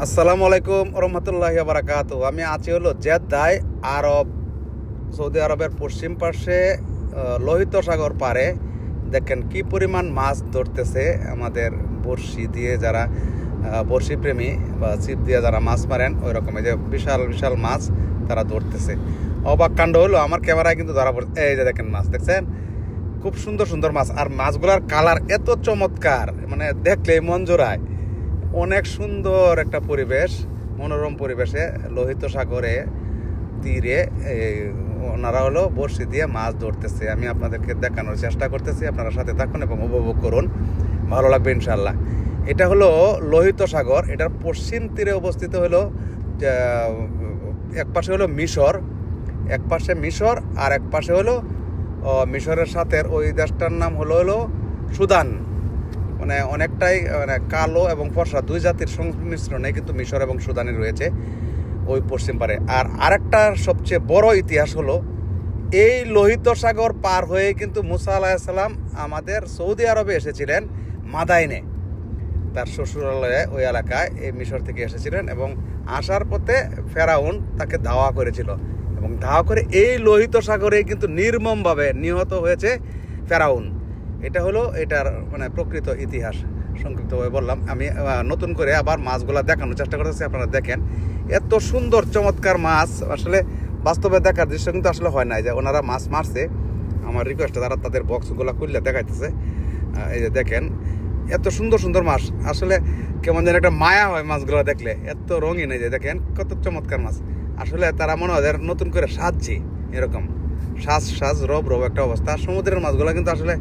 আসসালামু আলাইকুম রহমতুল্লাহি ওয়া বারাকাতুহু। আমি আছি হলো জেদ্দায়, আরব, সৌদি আরবের পশ্চিম পাশে লোহিত সাগর পারে। দেখেন কি পরিমাণ মাছ ধরতেছে আমাদের বড়শি দিয়ে, যারা বড়শি প্রেমী বা ছিপ দিয়ে যারা মাছ মারেন ওই রকম এই যে বিশাল বিশাল মাছ তারা ধরতেছে। অবাক কাণ্ড হলো, আমার ক্যামেরায় কিন্তু ধরা পড়ছে। এই যে দেখেন মাছ, দেখছেন খুব সুন্দর সুন্দর মাছ, আর মাছগুলার কালার এত চমৎকার, মানে দেখলেই মন জোড়ায়। অনেক সুন্দর একটা পরিবেশ, মনোরম পরিবেশে লোহিত সাগরে তীরে ওনারা হলো বড়শি দিয়ে মাছ ধরতেছে। আমি আপনাদেরকে দেখানোর চেষ্টা করতেছি, আপনারা সাথে থাকুন এবং উপভোগ করুন, ভালো লাগবে ইনশাল্লাহ। এটা হলো লোহিত সাগর, এটার পশ্চিম তীরে অবস্থিত হলো, এক পাশে হলো মিশর, এক পাশে মিশর, আর এক পাশে হলো মিশরের সাথে ওই দেশটার নাম হলো সুদান। মানে অনেকটাই মানে কালো এবং ফর্সা দুই জাতির সংমিশ্রণে কিন্তু মিশর এবং সুদানি রয়েছে ওই পশ্চিম পারে। আর আরেকটা সবচেয়ে বড় ইতিহাস হলো, এই লোহিত সাগর পার হয়ে কিন্তু মুসা আলাইহিস সালাম আমাদের সৌদি আরবে এসেছিলেন মাদাইনে, তার শ্বশুরালয়ে ওই এলাকায় এই মিশর থেকে এসেছিলেন, এবং আসার পথে ফেরাউন তাকে ধাওয়া করেছিল, এবং ধাওয়া করে এই লোহিত সাগরে কিন্তু নির্মমভাবে নিহত হয়েছে ফেরাউন। এটা হলো এটার মানে প্রকৃত ইতিহাস। সংক্ষিপ্তভাবে বললাম, আমি নতুন করে আবার মাছগুলা দেখানোর চেষ্টা করতেছি, আপনারা দেখেন এত সুন্দর চমৎকার মাছ। আসলে বাস্তবে দেখার দৃশ্য কিন্তু আসলে হয় না, যে ওনারা মাছ মারছে, আমার রিকোয়েস্টে তারা তাদের বক্সগুলো খুললে দেখাইতেছে। এই যে দেখেন এত সুন্দর সুন্দর মাছ, আসলে কেমন যেন একটা মায়া হয় মাছগুলো দেখলে, এত রঙিন। এই যে দেখেন কত চমৎকার মাছ, আসলে তারা মনে হয় নতুন করে সাজছে, এরকম সাজ রব একটা অবস্থা। সমুদ্রের মাছগুলো কিন্তু আসলে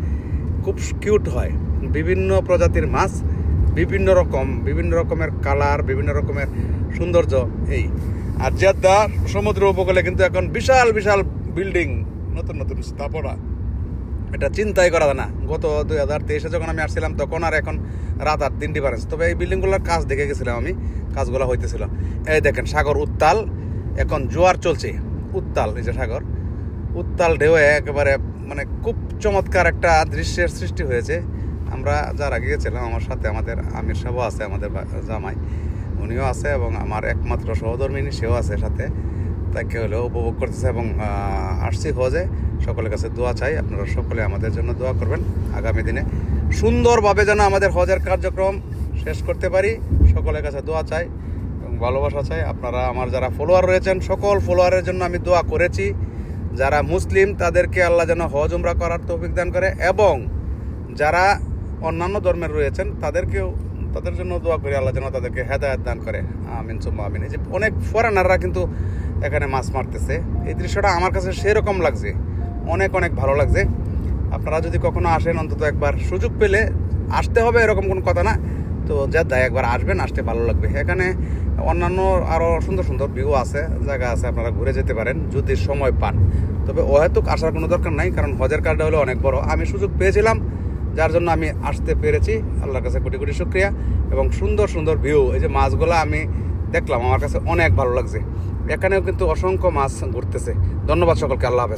খুব কিউট হয়, বিভিন্ন প্রজাতির মাছ, বিভিন্ন রকমের কালার, বিভিন্ন রকমের সৌন্দর্য। এই আর জেদ্দা সমুদ্র উপকূলে কিন্তু এখন বিশাল বিশাল বিল্ডিং, নতুন নতুন স্থাপনা, এটা চিন্তাই করা যায় না। গত 2023-এ যখন আমি আসছিলাম তখন আর এখন রাত 8-দিন ডিফারেন্স। তবে এই বিল্ডিংগুলোর কাজ দেখে গেছিলাম আমি, কাজগুলো হইতেছিল। এই দেখেন সাগর উত্তাল, এখন জোয়ার চলছে, উত্তাল, এই যে সাগর উত্তাল ঢেউয়ে একেবারে মানে খুব চমৎকার একটা দৃশ্যের সৃষ্টি হয়েছে। আমরা যারা গিয়েছিলাম, আমার সাথে আমাদের আমির সাহেবও আছে, আমাদের জামাই উনিও আছে, এবং আমার একমাত্র সহধর্মিনী সেও আছে সাথে, তাকে হলেও উপভোগ করতেছে। এবং আসছি হজে, সকলের কাছে দোয়া চাই, আপনারা সকলে আমাদের জন্য দোয়া করবেন, আগামী দিনে সুন্দরভাবে যেন আমাদের হজের কার্যক্রম শেষ করতে পারি। সকলের কাছে দোয়া চাই এবং ভালোবাসা চাই। আপনারা আমার যারা ফলোয়ার রয়েছেন, সকল ফলোয়ারের জন্য আমি দোয়া করেছি। যারা মুসলিম তাদেরকে আল্লাহ যেন হজ উমরা করার তৌফিক দান করে, এবং যারা অন্যান্য ধর্মের রয়েছেন তাদের জন্য দোয়া করি, আল্লাহ যেন তাদেরকে হেদায়েত দান করে, আমিন সুম্মা আমিন। এই যে অনেক ফরেনাররা কিন্তু এখানে মাছ মারতেছে, এই দৃশ্যটা আমার কাছে সেরকম লাগছে, অনেক অনেক ভালো লাগছে। আপনারা যদি কখনো আসেন, অন্তত একবার সুযোগ পেলে আসতে হবে, এরকম কোনো কথা না, তো জেদ্দায় একবার আসবেন, আসতে ভালো লাগবে। এখানে অন্যান্য আরও সুন্দর সুন্দর ভিউ আছে, জায়গা আছে, আপনারা ঘুরে যেতে পারেন যদি সময় পান। তবে অহেতুক আসার কোনো দরকার নাই, কারণ হজের কার্ডটা হলো অনেক বড়। আমি সুযোগ পেয়েছিলাম, যার জন্য আমি আসতে পেরেছি, আল্লাহর কাছে কোটি কোটি শুকরিয়া। এবং সুন্দর সুন্দর ভিউ, এই যে মাছগুলো আমি দেখলাম, আমার কাছে অনেক ভালো লাগছে। এখানেও কিন্তু অসংখ্য মাছ ঘুরতেছে। ধন্যবাদ সকলকে, আল্লাহ হাফেজ।